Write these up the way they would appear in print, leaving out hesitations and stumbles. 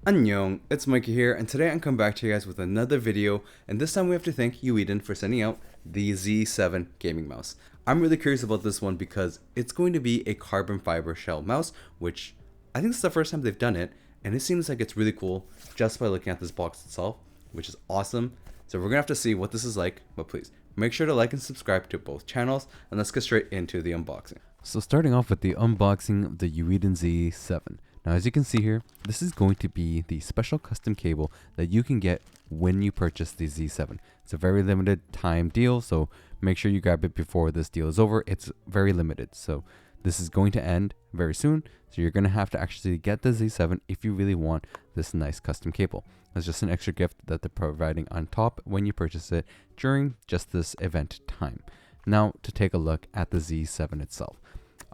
Annyeong, it's Mikey here, and today I'm coming back to you guys with another video, and this time we have to thank Eweadn for sending out the Z7 gaming mouse. I'm really curious about this one because it's going to be a carbon fiber shell mouse, which I think it's the first time they've done it, and it seems like it's really cool just by looking at this box itself, which is awesome. So we're gonna have to see what this is like, but please make sure to like and subscribe to both channels, and let's get straight into the unboxing. So starting off with the unboxing of the Eweadn Z7. Now as you can see here, this is going to be the special custom cable that you can get when you purchase the Z7. It's a very limited time deal, so make sure you grab it before this deal is over. It's very limited, so this is going to end very soon, so you're going to have to actually get the Z7 if you really want this nice custom cable. It's just an extra gift that they're providing on top when you purchase it during just this event time. Now to take a look at the Z7 itself.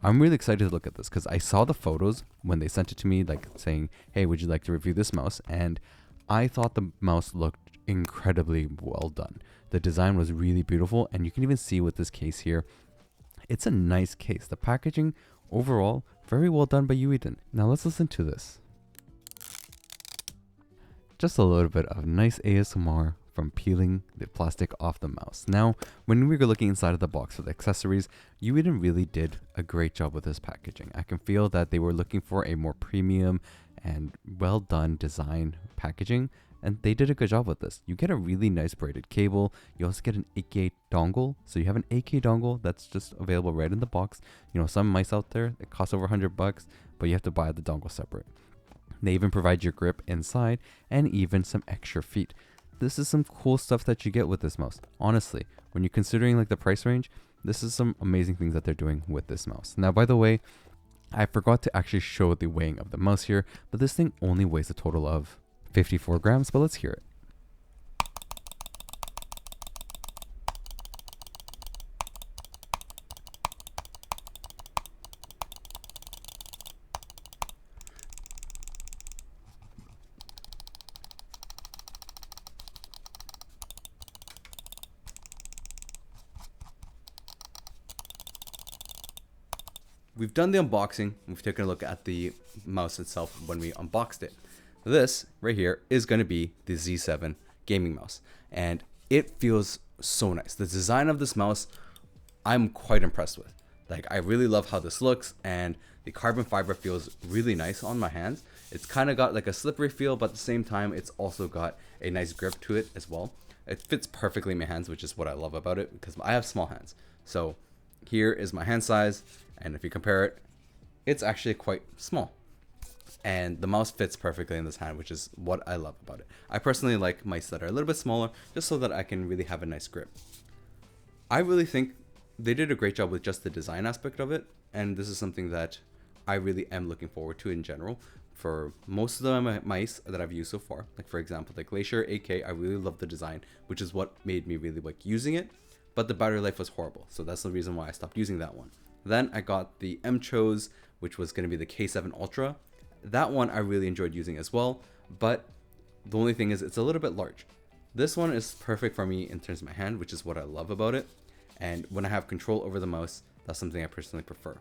I'm really excited to look at this because I saw the photos when they sent it to me, like saying, hey, would you like to review this mouse? And I thought the mouse looked incredibly well done. The design was really beautiful, and you can even see with this case here, it's a nice case. The packaging overall, very well done by Eweadn. Now let's listen to this. Just a little bit of nice ASMR from peeling the plastic off the mouse. Now, when we were looking inside of the box for the accessories, Eweadn really did a great job with this packaging. I can feel that they were looking for a more premium and well done design packaging, and they did a good job with this. You get a really nice braided cable. You also get an 8K dongle. So you have an 8K dongle that's just available right in the box. You know, some mice out there, it costs over $100, but you have to buy the dongle separate. They even provide your grip inside and even some extra feet. This is some cool stuff that you get with this mouse. Honestly, when you're considering like the price range, this is some amazing things that they're doing with this mouse. Now, by the way, I forgot to actually show the weighing of the mouse here, but this thing only weighs a total of 54 grams, but let's hear it. We've done the unboxing. We've taken a look at the mouse itself when we unboxed it. This right here is going to be the Z7 gaming mouse, and it feels so nice. The design of this mouse, I'm quite impressed with. Like, I really love how this looks, and the carbon fiber feels really nice on my hands. It's kind of got like a slippery feel, but at the same time, it's also got a nice grip to it as well. It fits perfectly in my hands, which is what I love about it because I have small hands. So here is my hand size, and if you compare it, it's actually quite small. And the mouse fits perfectly in this hand, which is what I love about it. I personally like mice that are a little bit smaller, just so that I can really have a nice grip. I really think they did a great job with just the design aspect of it, and this is something that I really am looking forward to in general. For most of the mice that I've used so far, like for example the Glacier 8K, I really love the design, which is what made me really like using it, but the battery life was horrible, so that's the reason why I stopped using that one. Then I got the M-Chose, which was going to be the K7 Ultra. That one I really enjoyed using as well, but the only thing is it's a little bit large. This one is perfect for me in terms of my hand, which is what I love about it. And when I have control over the mouse, that's something I personally prefer.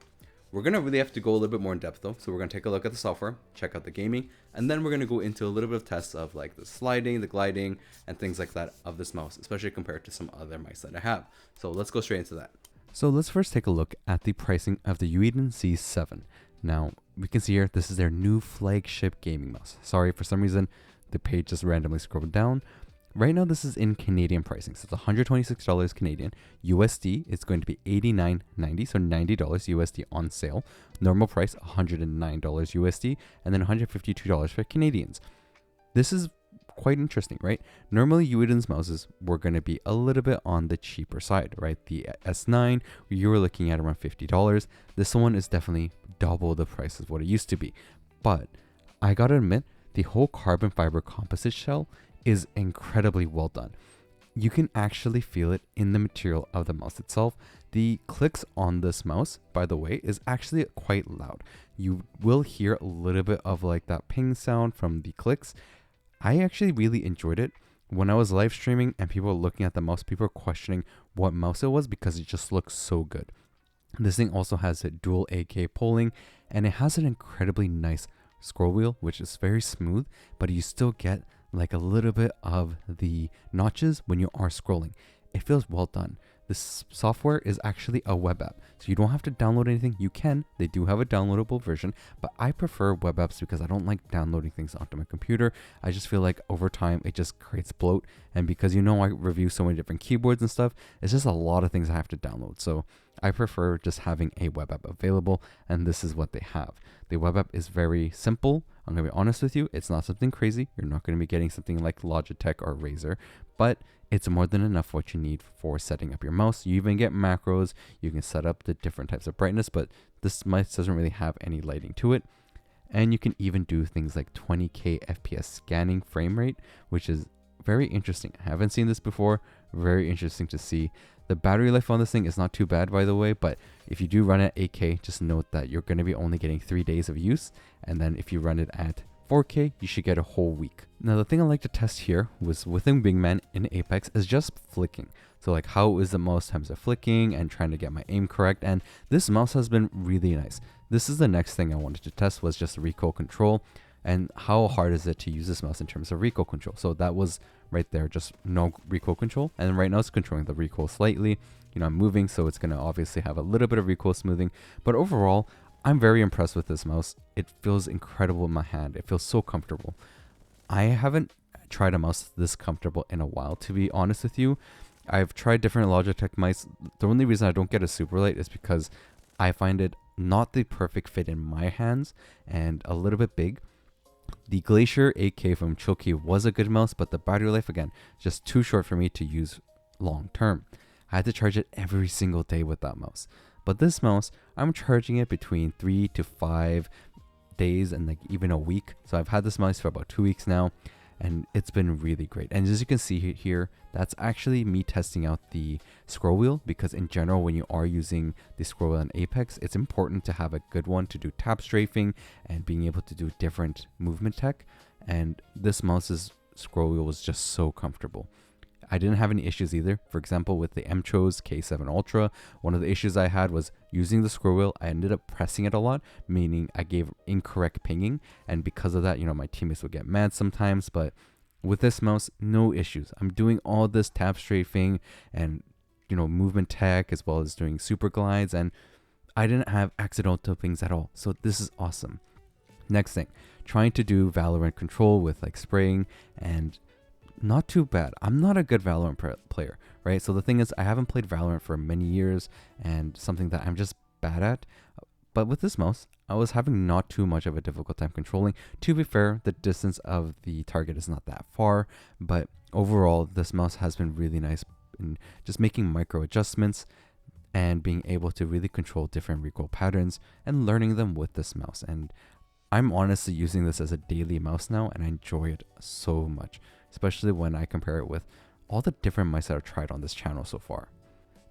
We're going to really have to go a little bit more in depth though. So we're going to take a look at the software, check out the gaming, and then we're going to go into a little bit of tests of like the sliding, the gliding, and things like that of this mouse, especially compared to some other mice that I have. So let's go straight into that. So let's first take a look at the pricing of the Eweadn Z7. Now, we can see here, this is their new flagship gaming mouse. Sorry, for some reason, the page just randomly scrolled down. Right now, this is in Canadian pricing, so it's $126 Canadian. USD, it's going to be $89.90, so $90 USD on sale. Normal price, $109 USD, and then $152 for Canadians. This is quite interesting, right? Normally, Eweadn's mouses were going to be a little bit on the cheaper side, right? The S9, you were looking at around $50. This one is definitely double the price of what it used to be. But I gotta admit, the whole carbon fiber composite shell is incredibly well done. You can actually feel it in the material of the mouse itself. The clicks on this mouse, by the way, is actually quite loud. You will hear a little bit of like that ping sound from the clicks. I actually really enjoyed it. When I was live streaming and people were looking at the mouse, people were questioning what mouse it was because it just looks so good. This thing also has a dual AK polling, and it has an incredibly nice scroll wheel, which is very smooth, but you still get like a little bit of the notches when you are scrolling. It feels well done. This software is actually a web app, so you don't have to download anything. You can, they do have a downloadable version, but I prefer web apps because I don't like downloading things onto my computer. I just feel like over time it just creates bloat, and because I review so many different keyboards and stuff, it's just a lot of things I have to download. So I prefer just having a web app available, and this is what they have. The web app is very simple. I'm gonna be honest with you, it's not something crazy. You're not gonna be getting something like Logitech or Razer, but it's more than enough what you need for setting up your mouse. You even get macros. You can set up the different types of brightness, but this mouse doesn't really have any lighting to it. And you can even do things like 20K FPS scanning frame rate, which is very interesting. I haven't seen this before. Very interesting to see. The battery life on this thing is not too bad, by the way, but if you do run at 8K, just note that you're going to be only getting 3 days of use. And then if you run it at 4K, you should get a whole week. Now, the thing I like to test here was within Wingman in Apex is just flicking. So like, how is the mouse times of flicking and trying to get my aim correct. And this mouse has been really nice. This is the next thing I wanted to test, was just recoil control and how hard is it to use this mouse in terms of recoil control. So that was right there, just no recoil control. And right now it's controlling the recoil slightly. I'm moving, so it's going to obviously have a little bit of recoil smoothing. But overall, I'm very impressed with this mouse. It feels incredible in my hand. It feels so comfortable. I haven't tried a mouse this comfortable in a while, to be honest with you. I've tried different Logitech mice. The only reason I don't get a super light is because I find it not the perfect fit in my hands and a little bit big. The Glacier 8K from Chilkey was a good mouse, but the battery life, again, just too short for me to use long term. I had to charge it every single day with that mouse. But this mouse, I'm charging it between 3 to 5 days and like even a week. So I've had this mouse for about 2 weeks now, and it's been really great. And as you can see here, that's actually me testing out the scroll wheel, because in general, when you are using the scroll wheel in Apex, it's important to have a good one to do tap strafing and being able to do different movement tech. And this mouse's scroll wheel was just so comfortable. I didn't have any issues either. For example, with the Mchos K7 Ultra, one of the issues I had was using the scroll wheel. I ended up pressing it a lot, meaning I gave incorrect pinging. And because of that, my teammates would get mad sometimes. But with this mouse, no issues. I'm doing all this tap strafing and, movement tech, as well as doing super glides. And I didn't have accidental pings at all. So this is awesome. Next thing, trying to do Valorant control with like spraying, and not too bad. I'm not a good Valorant player, right? So the thing is, I haven't played Valorant for many years, and something that I'm just bad at. But with this mouse, I was having not too much of a difficult time controlling. To be fair, the distance of the target is not that far, but overall, this mouse has been really nice in just making micro adjustments and being able to really control different recoil patterns and learning them with this mouse. And I'm honestly using this as a daily mouse now, and I enjoy it so much, especially when I compare it with all the different mice that I've tried on this channel so far.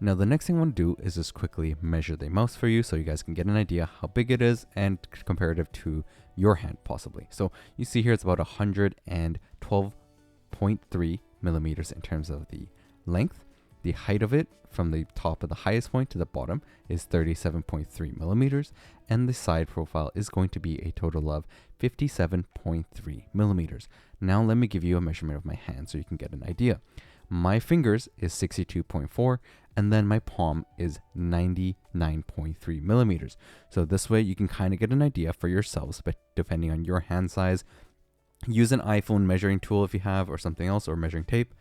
Now, the next thing I want to do is just quickly measure the mouse for you so you guys can get an idea how big it is and comparative to your hand possibly. So you see here it's about 112.3 millimeters in terms of the length. The height of it from the top of the highest point to the bottom is 37.3 millimeters, and the side profile is going to be a total of 57.3 millimeters. Now let me give you a measurement of my hand so you can get an idea. My fingers is 62.4, and then my palm is 99.3 millimeters. So this way you can kind of get an idea for yourselves, but depending on your hand size, use an iPhone measuring tool if you have, or something else, or measuring tape.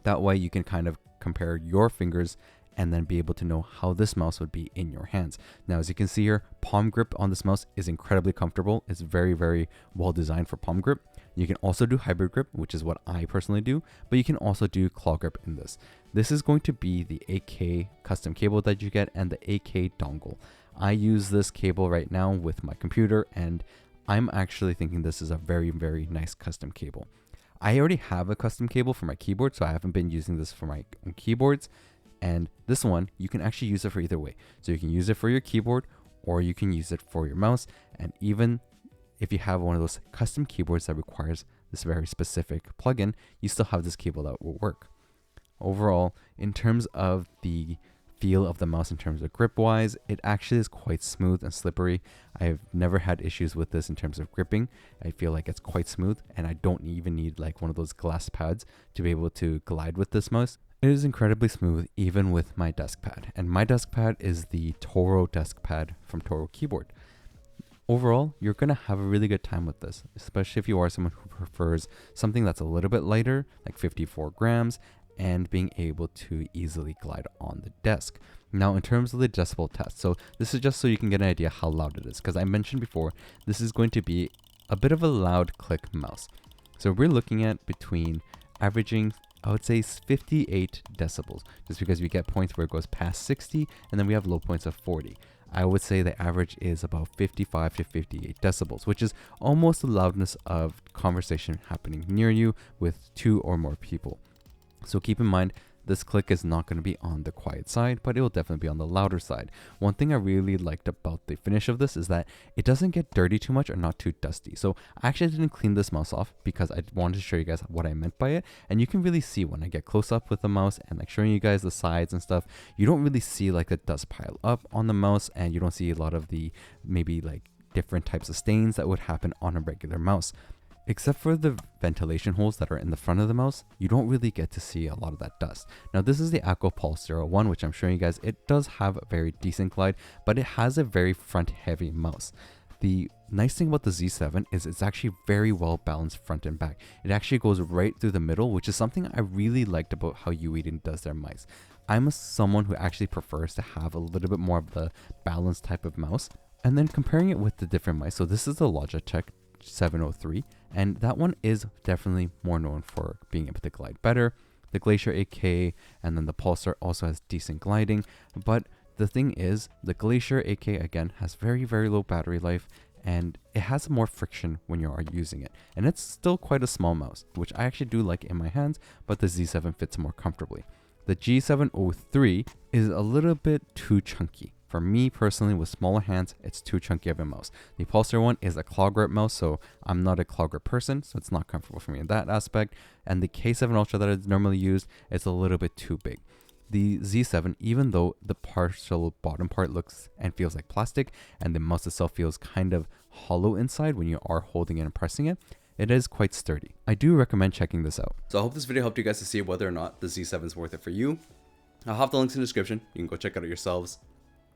That way you can kind of compare your fingers and then be able to know how this mouse would be in your hands. Now, as you can see here, palm grip on this mouse is incredibly comfortable. It's very, very well designed for palm grip. You can also do hybrid grip, which is what I personally do, but you can also do claw grip in this. This is going to be the 8K custom cable that you get and the 8K dongle. I use this cable right now with my computer, and I'm actually thinking this is a very, very nice custom cable. I already have a custom cable for my keyboard, so I haven't been using this for my own keyboards. And this one, you can actually use it for either way. So you can use it for your keyboard, or you can use it for your mouse. And even if you have one of those custom keyboards that requires this very specific plugin, you still have this cable that will work. Overall, in terms of the feel of the mouse in terms of grip wise, it actually is quite smooth and slippery. I've never had issues with this in terms of gripping. I feel like it's quite smooth, and I don't even need like one of those glass pads to be able to glide with this mouse. It is incredibly smooth even with my desk pad, and my desk pad is the Toro desk pad from Toro Keyboard. Overall, you're going to have a really good time with this, especially if you are someone who prefers something that's a little bit lighter, like 54 grams, and being able to easily glide on the desk. Now, in terms of the decibel test, so this is just so you can get an idea how loud it is, because I mentioned before, this is going to be a bit of a loud click mouse. So we're looking at between averaging, I would say 58 decibels, just because we get points where it goes past 60, and then we have low points of 40. I would say the average is about 55 to 58 decibels, which is almost the loudness of conversation happening near you with 2 or more people. So keep in mind, this click is not going to be on the quiet side, but it will definitely be on the louder side. One thing I really liked about the finish of this is that it doesn't get dirty too much or not too dusty. So I actually didn't clean this mouse off because I wanted to show you guys what I meant by it. And you can really see when I get close up with the mouse and like showing you guys the sides and stuff, you don't really see like the dust pile up on the mouse, and you don't see a lot of the maybe like different types of stains that would happen on a regular mouse. Except for the ventilation holes that are in the front of the mouse, you don't really get to see a lot of that dust. Now this is the Aqua Pulse 01, which I'm showing you guys. It does have a very decent glide, but it has a very front heavy mouse. The nice thing about the Z7 is it's actually very well balanced front and back. It actually goes right through the middle, which is something I really liked about how Eweadn does their mice. I'm someone who actually prefers to have a little bit more of the balanced type of mouse. And then comparing it with the different mice, so this is the Logitech 703, and that one is definitely more known for being able to glide better. The Glacier 8K and then the Pulsar also has decent gliding, but the thing is, the Glacier 8K again has very low battery life, and it has more friction when you are using it, and it's still quite a small mouse, which I actually do like in my hands, but the Z7 fits more comfortably. The G703 is a little bit too chunky. For me personally, with smaller hands, it's too chunky of a mouse. The Pulsar one is a claw grip mouse, so I'm not a claw grip person, so it's not comfortable for me in that aspect. And the K7 Ultra that is normally used is a little bit too big. The Z7, even though the partial bottom part looks and feels like plastic, and the mouse itself feels kind of hollow inside when you are holding it and pressing it, it is quite sturdy. I do recommend checking this out. So I hope this video helped you guys to see whether or not the Z7 is worth it for you. I'll have the links in the description. You can go check it out yourselves.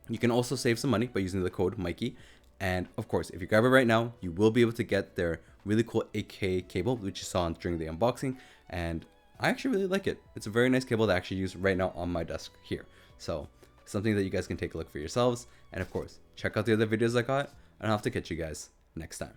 You can also save some money by using the code Mikey. And of course, if you grab it right now, you will be able to get their really cool 8K cable, which you saw during the unboxing. And I actually really like it. It's a very nice cable to actually use right now on my desk here. So something that you guys can take a look for yourselves. And of course, check out the other videos I got, and I'll have to catch you guys next time.